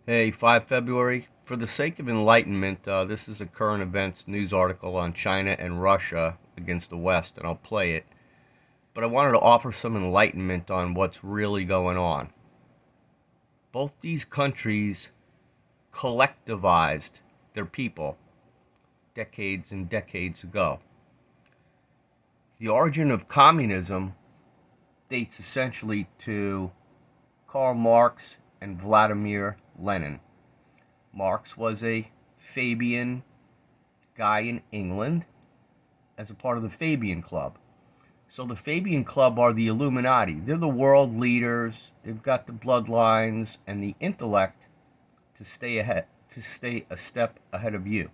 Hey, 5 February. For the sake of enlightenment, this is a current events news article on China and Russia against the West, and I'll play it. But I wanted to offer some enlightenment on what's really going on. Both these countries collectivized their people decades and decades ago. The origin of communism dates essentially to Karl Marx and Vladimir Lenin. Marx was a Fabian guy in England as a part of the Fabian Club. So the Fabian Club are the Illuminati. They're the world leaders. They've got the bloodlines and the intellect to stay a step ahead of you.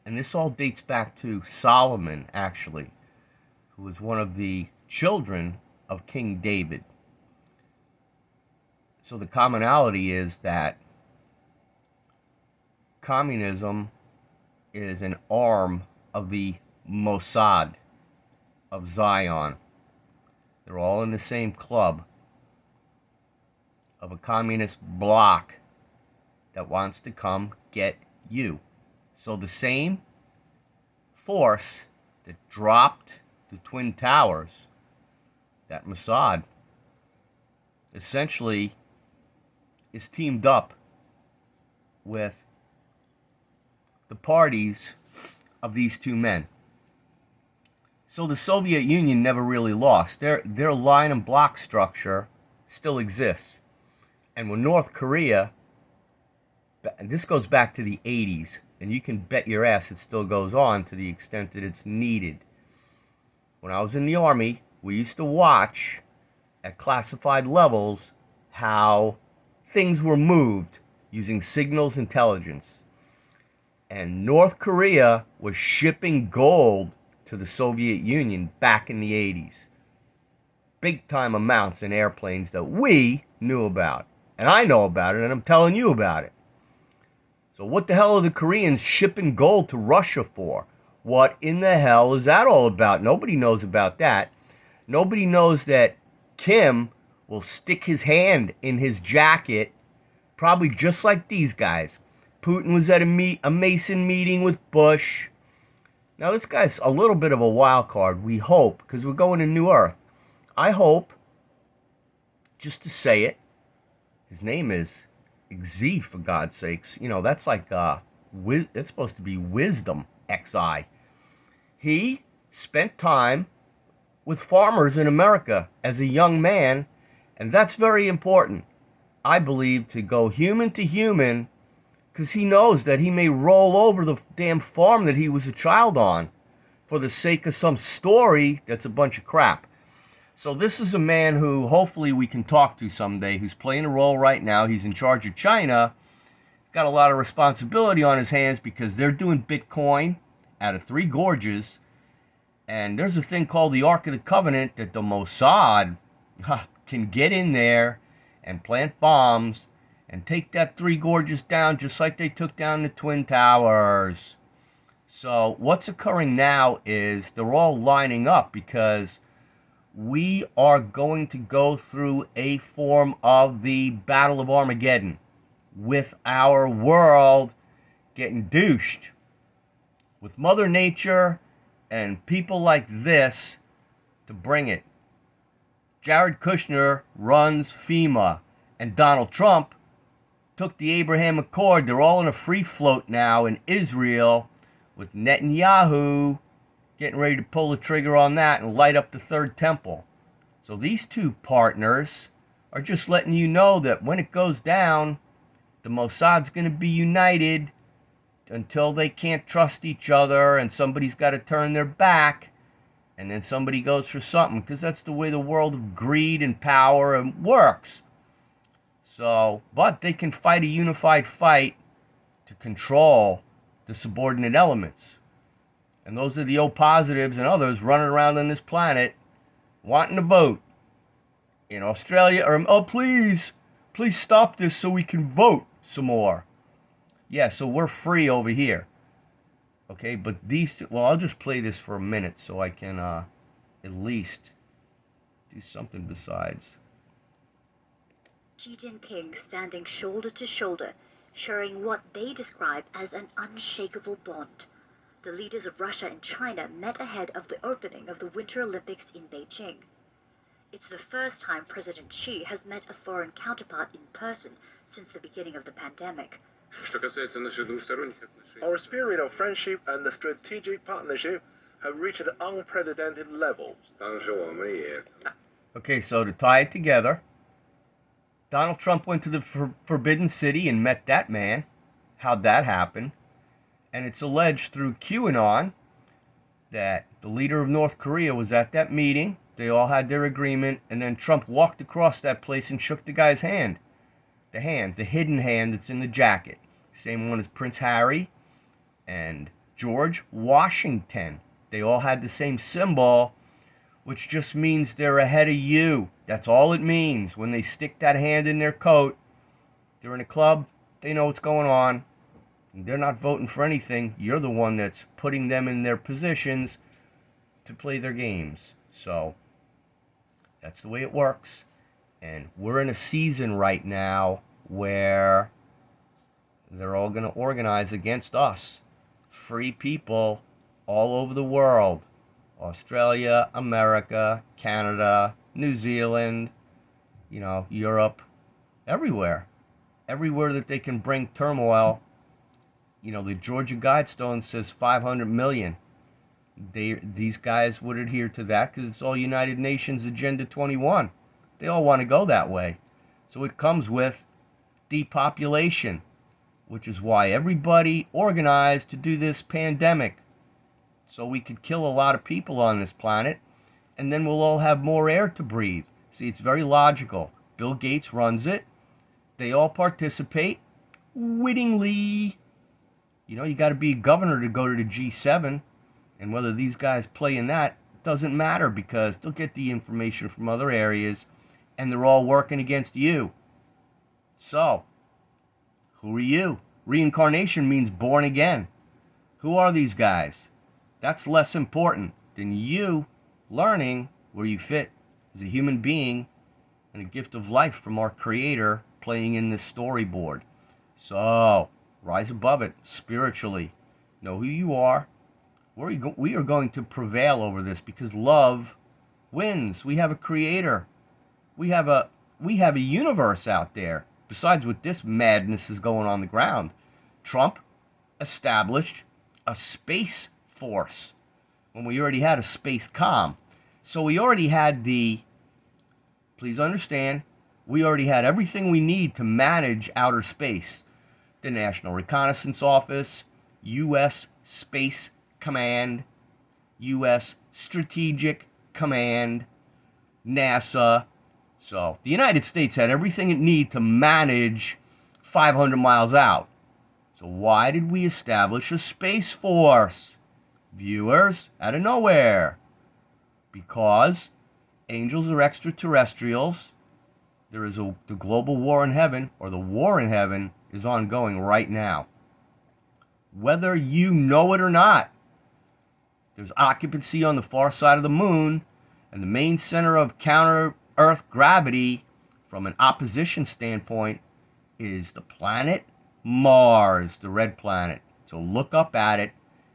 And this all dates back to Solomon, actually, who was one of the children of King David. So the commonality is that communism is an arm of the Mossad of Zion. They're all in the same club of a communist bloc that wants to come get you. So the same force that dropped the Twin Towers, that Mossad, essentially is teamed up with the parties of these two men. So the Soviet Union never really lost. Their line and block structure still exists. And when North Korea, and this goes back to the 80s, and you can bet your ass it still goes on to the extent that it's needed. When I was in the Army, we used to watch at classified levels how things were moved using signals intelligence. And North Korea was shipping gold to the Soviet Union back in the 80s. Big time amounts in airplanes that we knew about. And I know about it, and I'm telling you about it. So what the hell are the Koreans shipping gold to Russia for? What in the hell is that all about? Nobody knows about that. Nobody knows that Kim will stick his hand in his jacket, probably just like these guys. Putin was at a Mason meeting with Bush. Now, this guy's a little bit of a wild card, we hope, because we're going to New Earth. I hope, just to say it, his name is Xi, for God's sakes. You know, that's like, it's supposed to be wisdom, XI. He spent time with farmers in America as a young man, and that's very important, I believe, to go human to human, because he knows that he may roll over the damn farm that he was a child on for the sake of some story that's a bunch of crap. So this is a man who hopefully we can talk to someday, who's playing a role right now. He's in charge of China. He's got a lot of responsibility on his hands because they're doing Bitcoin out of Three Gorges. And there's a thing called the Ark of the Covenant that the Mossad can get in there and plant bombs and take that Three Gorges down just like they took down the Twin Towers. So what's occurring now is they're all lining up because we are going to go through a form of the Battle of Armageddon with our world getting douched with Mother Nature and people like this to bring it. Jared Kushner runs FEMA, and Donald Trump took the Abraham Accord. They're all in a free float now in Israel with Netanyahu getting ready to pull the trigger on that and light up the third temple. So these two partners are just letting you know that when it goes down, the Mossad's going to be united until they can't trust each other and somebody's got to turn their back and then somebody goes for something, because that's the way the world of greed and power works. So, but they can fight a unified fight to control the subordinate elements. And those are the O positives and others running around on this planet wanting to vote. In Australia, oh, please stop this so we can vote some more. Yeah, so we're free over here. Okay, but these two, well, I'll just play this for a minute so I can at least do something besides. Xi Jinping standing shoulder to shoulder, sharing what they describe as an unshakable bond. The leaders of Russia and China met ahead of the opening of the Winter Olympics in Beijing. It's the first time President Xi has met a foreign counterpart in person since the beginning of the pandemic. Our spirit of friendship and strategic partnership have reached unprecedented levels. Okay, so to tie it together, Donald Trump went to the Forbidden City and met that man. How'd that happen? And it's alleged through QAnon that the leader of North Korea was at that meeting. They all had their agreement, and then Trump walked across that place and shook the guy's hand. The hidden hand that's in the jacket. Same one as Prince Harry and George Washington. They all had the same symbol, which just means they're ahead of you. That's all it means. When they stick that hand in their coat, they're in a club, they know what's going on. They're not voting for anything. You're the one that's putting them in their positions to play their games. So that's the way it works. And we're in a season right now where they're all going to organize against us. Free people all over the world. Australia, America, Canada, New Zealand, Europe, everywhere. Everywhere that they can bring turmoil. The Georgia Guidestone says 500 million. These guys would adhere to that because it's all United Nations Agenda 21. They all want to go that way. So it comes with depopulation, which is why everybody organized to do this pandemic. So we could kill a lot of people on this planet, and then we'll all have more air to breathe. See, it's very logical. Bill Gates runs it. They all participate wittingly. You got to be a governor to go to the G7, and whether these guys play in that doesn't matter because they'll get the information from other areas, and they're all working against you. So, who are you? Reincarnation means born again. Who are these guys? That's less important than you learning where you fit as a human being and a gift of life from our Creator playing in this storyboard. So, rise above it spiritually. Know who you are. We are going to prevail over this because love wins. We have a Creator. We have a universe out there. Besides what this madness is going on the ground, Trump established a space force when we already had a space comm. So we already had please understand, we already had everything we need to manage outer space. The National Reconnaissance Office, U.S. Space Command, U.S. Strategic Command, NASA. So the United States had everything it needed to manage 500 miles out. So why did we establish a space force? Viewers, out of nowhere. Because angels are extraterrestrials. There is the global war in heaven, or the war in heaven, is ongoing right now. Whether you know it or not, there's occupancy on the far side of the moon, and the main center of counter-Earth gravity, from an opposition standpoint, is the planet Mars, the red planet. So look up at it,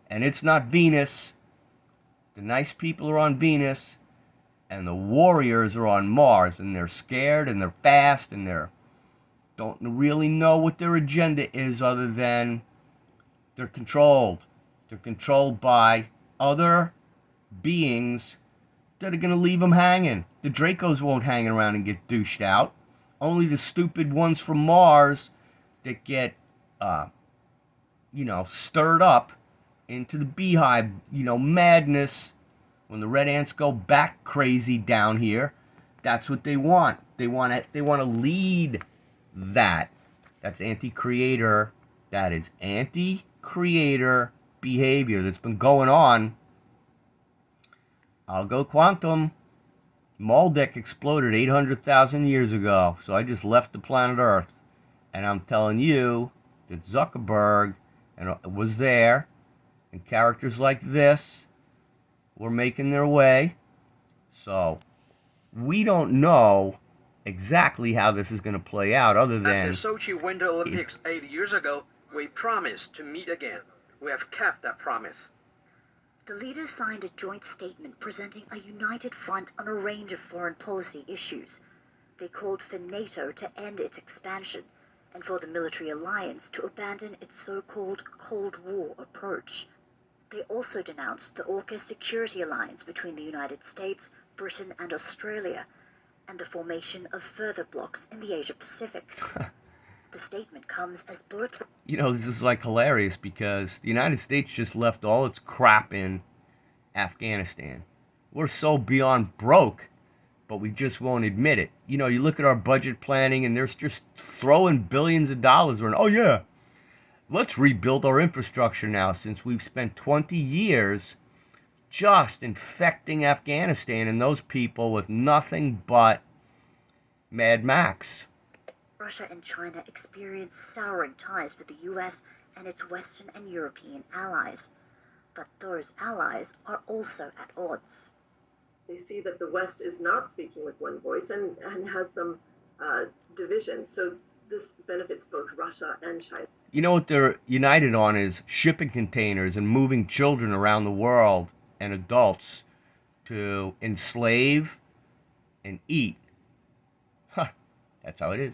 and it's not Venus. The nice people are on Venus, and the warriors are on Mars, and they're scared, and they're fast, and they don't really know what their agenda is other than they're controlled. They're controlled by other beings that are going to leave them hanging. The Dracos won't hang around and get douched out. Only the stupid ones from Mars that get, stirred up into the beehive, madness. When the red ants go back crazy down here, that's what they want. They want to lead that. That's anti-creator. That is anti-creator behavior that's been going on. I'll go quantum. Maldek exploded 800,000 years ago, so I just left the planet Earth. And I'm telling you that Zuckerberg was there, and characters like this were making their way. So we don't know exactly how this is going to play out, other At than the Sochi Winter Olympics 8 years ago, we promised to meet again. We have kept that promise. The leaders signed a joint statement presenting a united front on a range of foreign policy issues. They called for NATO to end its expansion and for the military alliance to abandon its so-called Cold War approach. They also denounced the AUKUS security alliance between the United States, Britain, and Australia, and the formation of further blocs in the Asia-Pacific. The statement comes as both... you know, this is like hilarious because the United States just left all its crap in Afghanistan. We're so beyond broke, but we just won't admit it. You know, you look at our budget planning and there's just throwing billions of dollars around. Oh, yeah, let's rebuild our infrastructure now since we've spent 20 years just infecting Afghanistan and those people with nothing but Mad Max. Russia and China experience souring ties with the US and its Western and European allies. But those allies are also at odds. They see that the West is not speaking with one voice and has some division. So this benefits both Russia and China. You know what they're united on is shipping containers and moving children around the world and adults to enslave and eat. Huh, that's how it is.